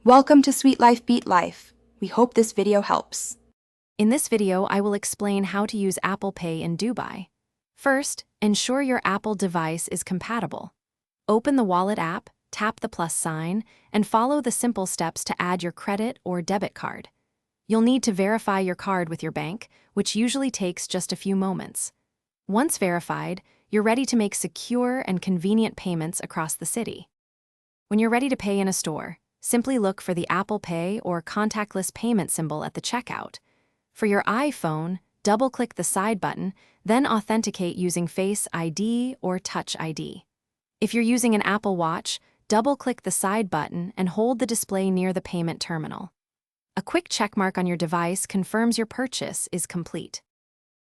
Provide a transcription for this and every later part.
Welcome to Sweet Life Beat Life. We hope this video helps. In this video, I will explain how to use Apple Pay in Dubai. First, ensure your Apple device is compatible. Open the Wallet app, tap the plus sign, and follow the simple steps to add your credit or debit card. You'll need to verify your card with your bank, which usually takes just a few moments. Once verified, you're ready to make secure and convenient payments across the city. When you're ready to pay in a store, simply look for the Apple Pay or contactless payment symbol at the checkout. For your iPhone, double-click the side button, then authenticate using Face ID or Touch ID. If you're using an Apple Watch, double-click the side button and hold the display near the payment terminal. A quick checkmark on your device confirms your purchase is complete.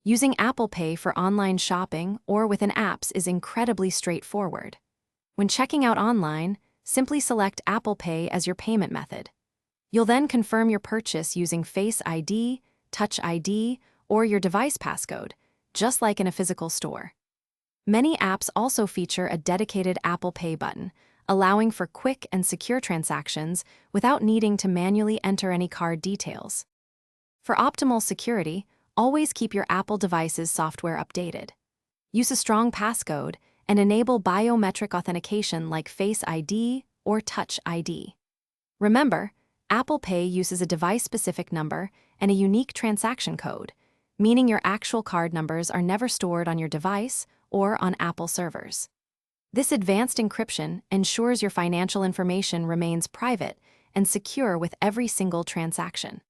Using Apple Pay for online shopping or within apps is incredibly straightforward. When checking out online, simply select Apple Pay as your payment method. You'll then confirm your purchase using Face ID, Touch ID, or your device passcode, just like in a physical store. Many apps also feature a dedicated Apple Pay button, allowing for quick and secure transactions without needing to manually enter any card details. For optimal security, always keep your Apple device's software updated. Use a strong passcode and enable biometric authentication like Face ID or Touch ID. Remember, Apple Pay uses a device-specific number and a unique transaction code, meaning your actual card numbers are never stored on your device or on Apple servers. This advanced encryption ensures your financial information remains private and secure with every single transaction.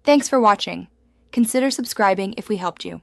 Thanks for watching. Consider subscribing if we helped you.